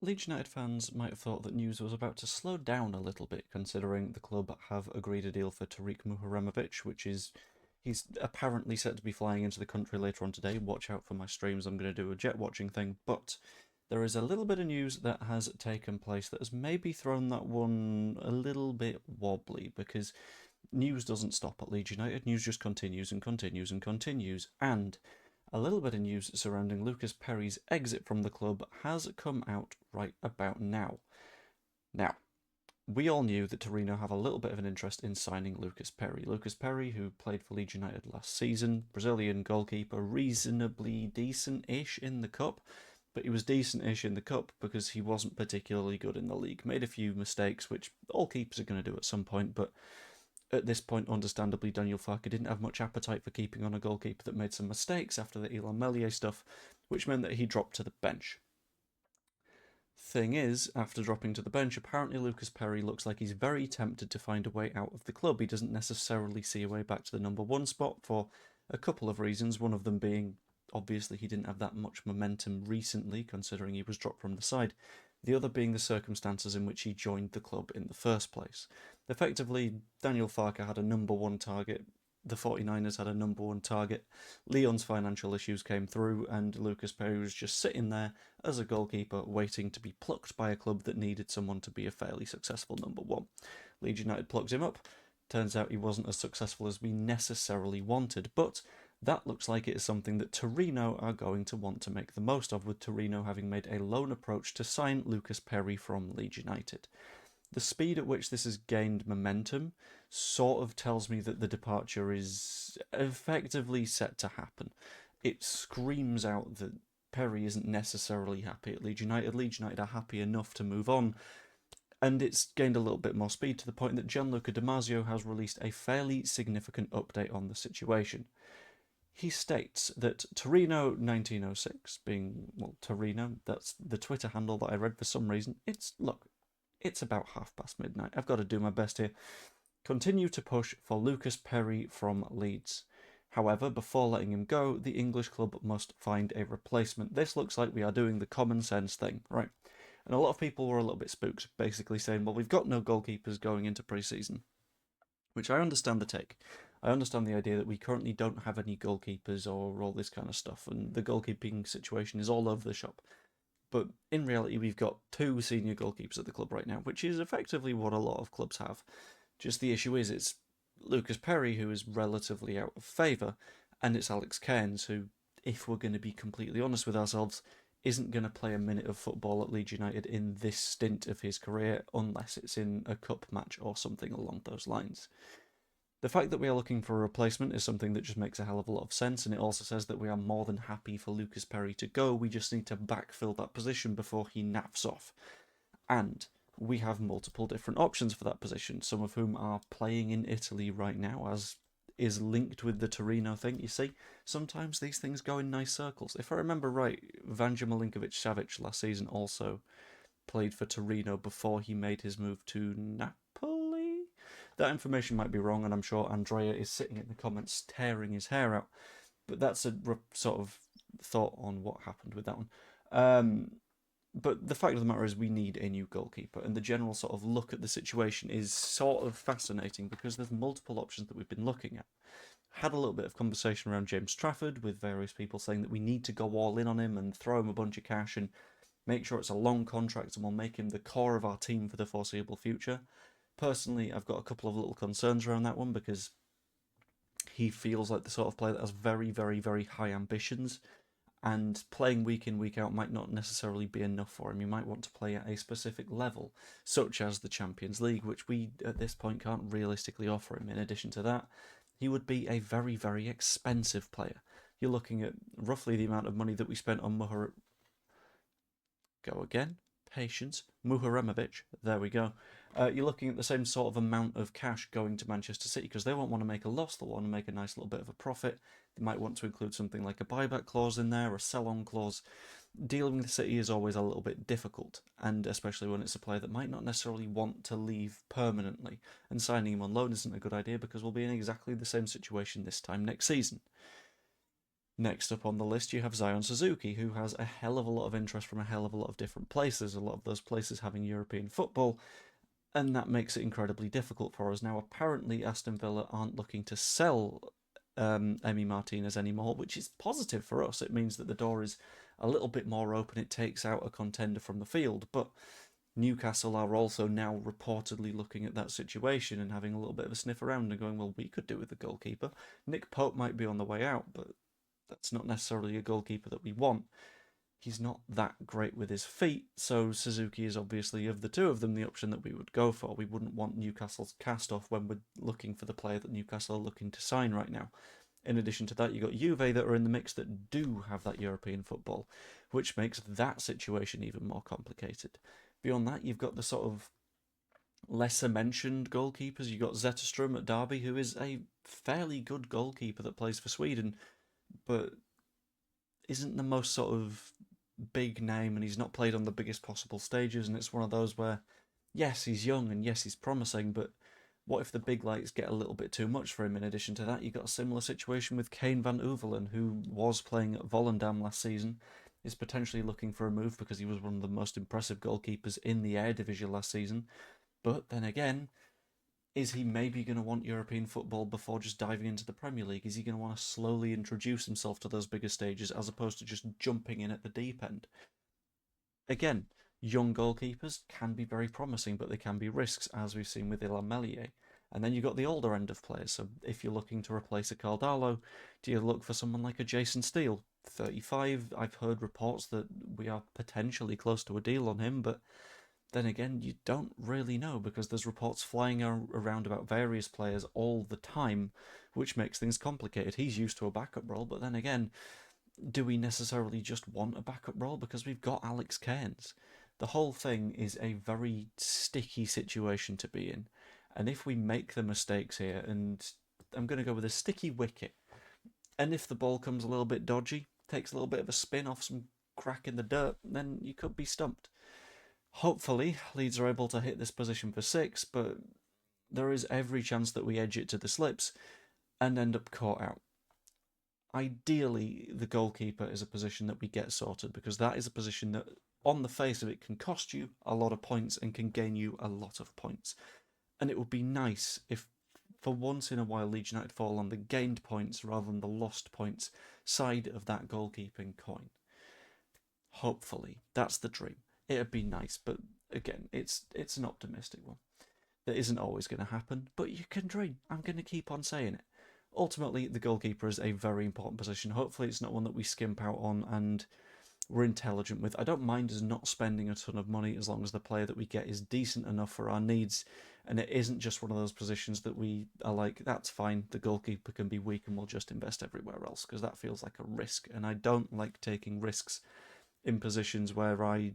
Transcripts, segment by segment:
Leeds United fans might have thought that news was about to slow down a little bit, considering the club have agreed a deal for Tariq Muharemovic, he's apparently set to be flying into the country later on today. Watch out for my streams, I'm going to do a jet watching thing, but there is a little bit of news that has taken place that has maybe thrown that one a little bit wobbly, because news doesn't stop at Leeds United, news just continues and continues and continues, and a little bit of news surrounding Lucas Perri's exit from the club has come out right about now. Now, we all knew that Torino have a little bit of an interest in signing Lucas Perri. Lucas Perri, who played for Leeds United last season, Brazilian goalkeeper, reasonably decent-ish in the cup, but he was decent-ish in the cup because he wasn't particularly good in the league. Made a few mistakes, which all keepers are going to do at some point, but at this point, understandably, Daniel Farke didn't have much appetite for keeping on a goalkeeper that made some mistakes after the Elon Meslier stuff, which meant that he dropped to the bench. Thing is, after dropping to the bench, apparently Lucas Perri looks like he's very tempted to find a way out of the club. He doesn't necessarily see a way back to the number one spot for a couple of reasons, one of them being obviously he didn't have that much momentum recently, considering he was dropped from the side. The other being the circumstances in which he joined the club in the first place. Effectively, Daniel Farke had a number one target, the 49ers had a number one target, Leon's financial issues came through, and Lucas Perri was just sitting there as a goalkeeper waiting to be plucked by a club that needed someone to be a fairly successful number one. Leeds United plucked him up. Turns out he wasn't as successful as we necessarily wanted, but that looks like it is something that Torino are going to want to make the most of, with Torino having made a loan approach to sign Lucas Perri from Leeds United. The speed at which this has gained momentum sort of tells me that the departure is effectively set to happen. It screams out that Perri isn't necessarily happy at Leeds United. Leeds United are happy enough to move on, and it's gained a little bit more speed to the point that Gianluca Di Marzio has released a fairly significant update on the situation. He states that Torino 1906, being, well, Torino, that's the Twitter handle that I read for some reason. It's about midnight. I've got to do my best here. Continue to push for Lucas Perri from Leeds. However, before letting him go, the English club must find a replacement. This looks like we are doing the common sense thing, right? And a lot of people were a little bit spooked, basically saying, well, we've got no goalkeepers going into pre-season, which I understand the take. I understand the idea that we currently don't have any goalkeepers or all this kind of stuff, and the goalkeeping situation is all over the shop. But in reality, we've got two senior goalkeepers at the club right now, which is effectively what a lot of clubs have. Just the issue is it's Lucas Perri, who is relatively out of favour, and it's Alex Cairns, who, if we're going to be completely honest with ourselves, isn't going to play a minute of football at Leeds United in this stint of his career unless it's in a cup match or something along those lines. The fact that we are looking for a replacement is something that just makes a hell of a lot of sense, and it also says that we are more than happy for Lucas Perri to go. We just need to backfill that position before he naps off. And we have multiple different options for that position, some of whom are playing in Italy right now, as is linked with the Torino thing. You see, sometimes these things go in nice circles. If I remember right, Vanja Milinkovic-Savic last season also played for Torino before he made his move to Napoli. That information might be wrong, and I'm sure Andrea is sitting in the comments tearing his hair out. But that's a sort of thought on what happened with that one. But the fact of the matter is we need a new goalkeeper, and the general sort of look at the situation is sort of fascinating because there's multiple options that we've been looking at. Had a little bit of conversation around James Trafford with various people saying that we need to go all in on him and throw him a bunch of cash and make sure it's a long contract and we'll make him the core of our team for the foreseeable future. Personally, I've got a couple of little concerns around that one because he feels like the sort of player that has very, very, very high ambitions, and playing week in, week out might not necessarily be enough for him. He might want to play at a specific level, such as the Champions League, which we, at this point, can't realistically offer him. In addition to that, he would be a very, very expensive player. You're looking at roughly the amount of money that we spent on Patience. Muharemovic. There we go. You're looking at the same sort of amount of cash going to Manchester City because they won't want to make a loss. They'll want to make a nice little bit of a profit. They might want to include something like a buyback clause in there, a sell-on clause. Dealing with the City is always a little bit difficult, and especially when it's a player that might not necessarily want to leave permanently. And signing him on loan isn't a good idea because we'll be in exactly the same situation this time next season. Next up on the list, you have Zion Suzuki, who has a hell of a lot of interest from a hell of a lot of different places, a lot of those places having European football, and that makes it incredibly difficult for us. Now, apparently, Aston Villa aren't looking to sell Emi Martinez anymore, which is positive for us. It means that the door is a little bit more open. It takes out a contender from the field, but Newcastle are also now reportedly looking at that situation and having a little bit of a sniff around and going, well, we could do with the goalkeeper. Nick Pope might be on the way out, but that's not necessarily a goalkeeper that we want. He's not that great with his feet, so Suzuki is obviously, of the two of them, the option that we would go for. We wouldn't want Newcastle's cast off when we're looking for the player that Newcastle are looking to sign right now. In addition to that, you've got Juve that are in the mix that do have that European football, which makes that situation even more complicated. Beyond that, you've got the sort of lesser mentioned goalkeepers. You've got Zetterström at Derby, who is a fairly good goalkeeper that plays for Sweden, but isn't the most sort of big name, and he's not played on the biggest possible stages, and it's one of those where, yes, he's young and yes, he's promising, but what if the big lights get a little bit too much for him? In addition to that, you've got a similar situation with Kane van Uvelen, who was playing at Volendam last season, is potentially looking for a move because he was one of the most impressive goalkeepers in the Eredivisie last season. But then again, is he maybe going to want European football before just diving into the Premier League? Is he going to want to slowly introduce himself to those bigger stages as opposed to just jumping in at the deep end? Again, young goalkeepers can be very promising, but they can be risks, as we've seen with Illan Meslier. And then you've got the older end of players. So if you're looking to replace a Caldalo, do you look for someone like a Jason Steele? 35, I've heard reports that we are potentially close to a deal on him, but then again, you don't really know because there's reports flying around about various players all the time, which makes things complicated. He's used to a backup role, but then again, do we necessarily just want a backup role because we've got Alex Cairns? The whole thing is a very sticky situation to be in. And if we make the mistakes here, and I'm going to go with a sticky wicket, and if the ball comes a little bit dodgy, takes a little bit of a spin off some crack in the dirt, then you could be stumped. Hopefully, Leeds are able to hit this position for 6, but there is every chance that we edge it to the slips and end up caught out. Ideally, the goalkeeper is a position that we get sorted because that is a position that, on the face of it, can cost you a lot of points and can gain you a lot of points. And it would be nice if, for once in a while, Leeds United fall on the gained points rather than the lost points side of that goalkeeping coin. Hopefully, that's the dream. It'd be nice, but again, it's an optimistic one. That isn't always going to happen, but you can dream. I'm going to keep on saying it. Ultimately, the goalkeeper is a very important position. Hopefully, it's not one that we skimp out on and we're intelligent with. I don't mind us not spending a ton of money as long as the player that we get is decent enough for our needs, and it isn't just one of those positions that we are like, that's fine, the goalkeeper can be weak and we'll just invest everywhere else, because that feels like a risk, and I don't like taking risks in positions where I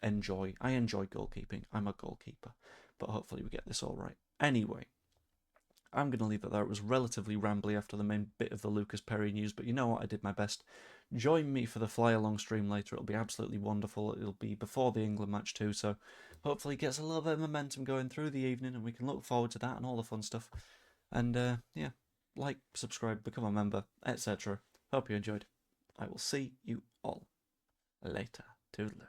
enjoy goalkeeping. I'm a goalkeeper, but hopefully we get this all right. Anyway, I'm going to leave it there. It was relatively rambly after the main bit of the Lucas Perri news, but you know what? I did my best. Join me for the fly-along stream later. It'll be absolutely wonderful. It'll be before the England match too, so hopefully it gets a little bit of momentum going through the evening and we can look forward to that and all the fun stuff. And yeah, like, subscribe, become a member, etc. Hope you enjoyed. I will see you all later. Toodaloo.